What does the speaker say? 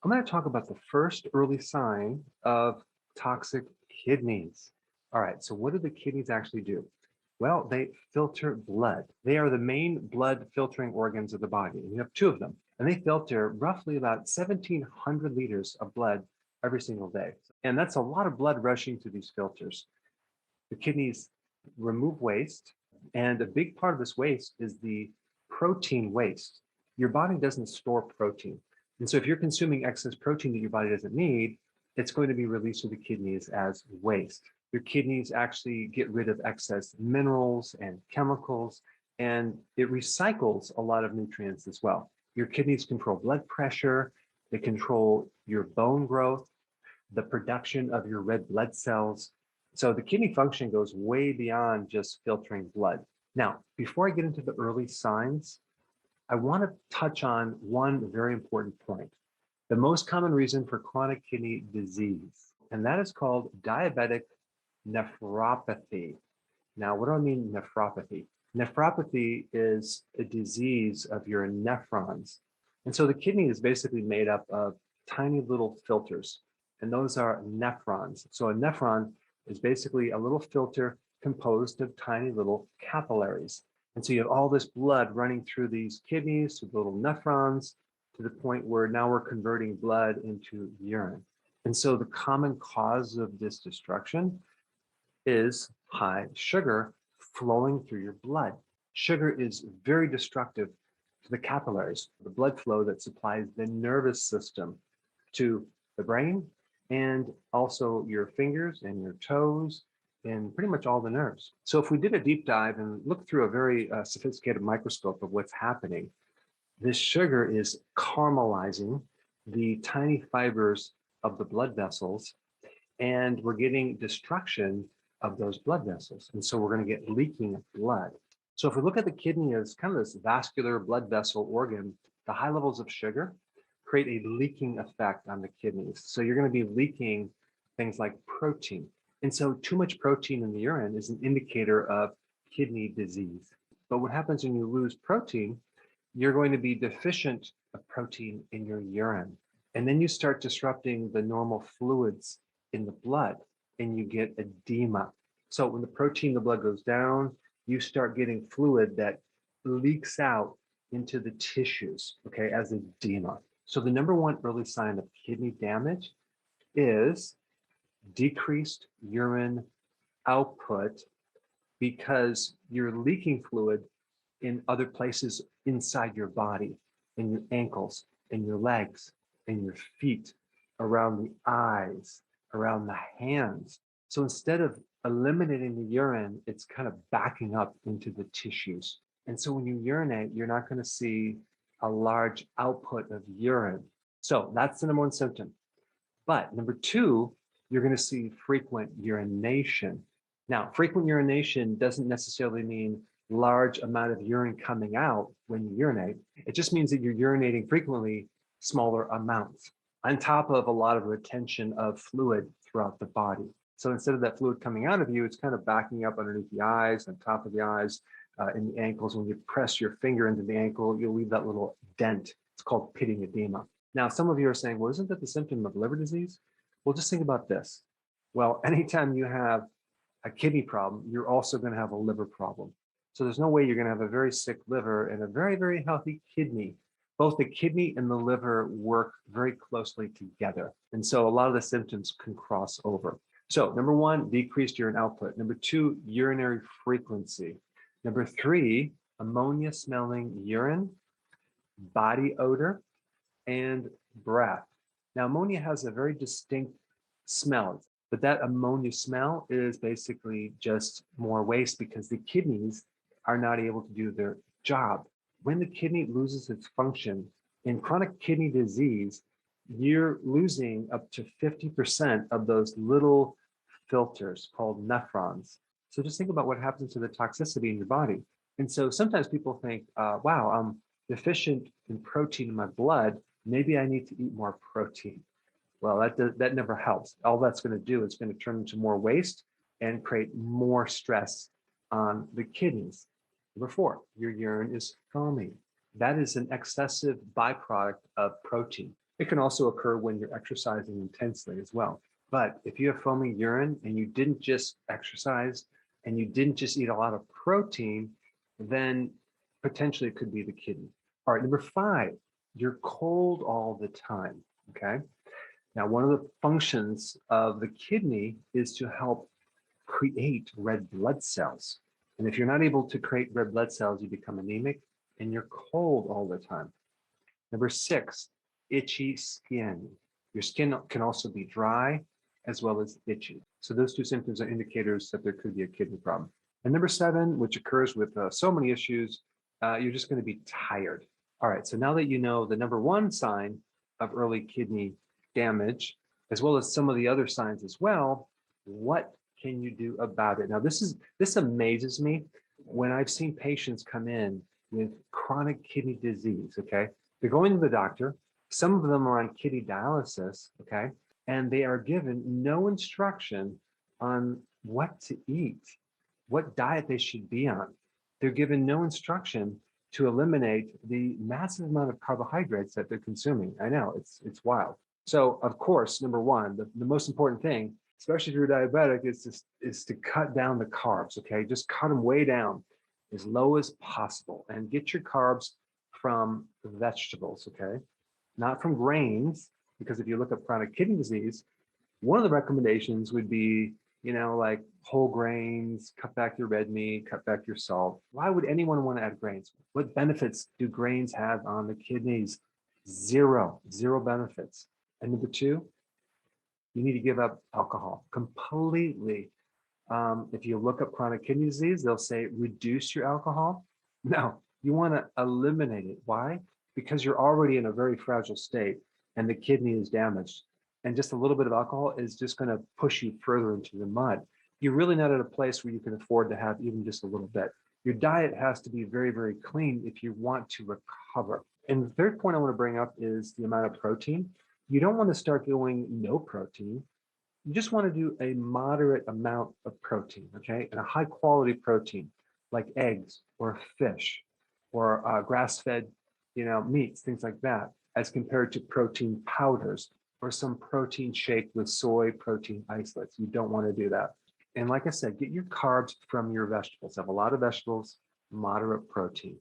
I'm going to talk about the first early sign of toxic kidneys. All right, so what do the kidneys actually do? Well, they filter blood. They are the main blood filtering organs of the body. And you have two of them, and they filter roughly about 1,700 liters of blood every single day. And that's a lot of blood rushing through these filters. The kidneys remove waste, and a big part of this waste is the protein waste. Your body doesn't store protein. And so if you're consuming excess protein that your body doesn't need, it's going to be released to the kidneys as waste. Your kidneys actually get rid of excess minerals and chemicals, and it recycles a lot of nutrients as well. Your kidneys control blood pressure, they control your bone growth, the production of your red blood cells. So the kidney function goes way beyond just filtering blood. Now, before I get into the early signs, I want to touch on one very important point. The most common reason for chronic kidney disease, and that is called diabetic nephropathy. Now, what do I mean nephropathy? Nephropathy is a disease of your nephrons. And so the kidney is basically made up of tiny little filters, and those are nephrons. So a nephron is basically a little filter composed of tiny little capillaries. And so you have all this blood running through these kidneys to the little nephrons to the point where now we're converting blood into urine. And so the common cause of this destruction is high sugar flowing through your blood. Sugar is very destructive to the capillaries, the blood flow that supplies the nervous system to the brain and also your fingers and your toes and pretty much all the nerves. So if we did a deep dive and looked through a very sophisticated microscope of what's happening, this sugar is caramelizing the tiny fibers of the blood vessels, and we're getting destruction of those blood vessels. And so we're going to get leaking of blood. So if we look at the kidney as kind of this vascular blood vessel organ, the high levels of sugar create a leaking effect on the kidneys. So you're going to be leaking things like protein. And so too much protein in the urine is an indicator of kidney disease. But what happens when you lose protein, you're going to be deficient of protein in your urine. And then you start disrupting the normal fluids in the blood and you get edema. So when the protein in the blood goes down, you start getting fluid that leaks out into the tissues, okay, as edema. So the number one early sign of kidney damage is decreased urine output because you're leaking fluid in other places inside your body, in your ankles, in your legs, in your feet, around the eyes, around the hands. So instead of eliminating the urine, it's kind of backing up into the tissues. And so when you urinate, you're not going to see a large output of urine. So that's the number one symptom. But number two, you're going to see frequent urination. Now, frequent urination doesn't necessarily mean large amount of urine coming out when you urinate. It just means that you're urinating frequently, smaller amounts, on top of a lot of retention of fluid throughout the body. So instead of that fluid coming out of you, it's kind of backing up underneath the eyes, on top of the eyes, in the ankles. When you press your finger into the ankle, you'll leave that little dent. It's called pitting edema. Now, some of you are saying, well, isn't that the symptom of liver disease? Well, just think about this. Well, anytime you have a kidney problem, you're also going to have a liver problem. So there's no way you're going to have a very sick liver and a very, very healthy kidney. Both the kidney and the liver work very closely together. And so a lot of the symptoms can cross over. So number one, decreased urine output. Number two, urinary frequency. Number three, ammonia smelling urine, body odor, and breath. Now, ammonia has a very distinct smell, but that ammonia smell is basically just more waste because the kidneys are not able to do their job. When the kidney loses its function in chronic kidney disease, you're losing up to 50% of those little filters called nephrons. So just think about what happens to the toxicity in your body. And so sometimes people think, wow, I'm deficient in protein in my blood. Maybe I need to eat more protein. Well, that never helps. All that's going to do is going to turn into more waste and create more stress on the kidneys. Number four, your urine is foamy. That is an excessive byproduct of protein. It can also occur when you're exercising intensely as well. But if you have foaming urine and you didn't just exercise and you didn't just eat a lot of protein, then potentially it could be the kidney. All right, number 5, you're cold all the time, okay? Now, one of the functions of the kidney is to help create red blood cells. And if you're not able to create red blood cells, you become anemic and you're cold all the time. Number 6, itchy skin. Your skin can also be dry as well as itchy. So those 2 symptoms are indicators that there could be a kidney problem. And number 7, which occurs with so many issues, you're just going to be tired. All right, so now that you know the number 1 sign of early kidney damage, as well as some of the other signs as well, what can you do about it? Now, this amazes me when I've seen patients come in with chronic kidney disease, okay? They're going to the doctor. Some of them are on kidney dialysis, okay? And they are given no instruction on what to eat, what diet they should be on. They're given no instruction to eliminate the massive amount of carbohydrates that they're consuming. I know, it's wild. So, of course, number 1, the most important thing, especially if you're diabetic, is to cut down the carbs, okay? Just cut them way down as low as possible and get your carbs from vegetables, okay? Not from grains, because if you look at chronic kidney disease, one of the recommendations would be, like whole grains, cut back your red meat, cut back your salt. Why would anyone want to add grains? What benefits do grains have on the kidneys? Zero benefits. And number 2, you need to give up alcohol completely. If you look up chronic kidney disease, they'll say reduce your alcohol. No, you want to eliminate it. Why? Because you're already in a very fragile state and the kidney is damaged. And just a little bit of alcohol is just going to push you further into the mud. You're really not at a place where you can afford to have even just a little bit. Your diet has to be very, very clean if you want to recover. And the third point I want to bring up is the amount of protein. You don't want to start doing no protein. You just want to do a moderate amount of protein, okay? And a high quality protein like eggs or fish or grass-fed, meats, things like that, as compared to protein powders or some protein shake with soy protein isolates. You don't want to do that. And like I said, get your carbs from your vegetables. Have a lot of vegetables, moderate protein.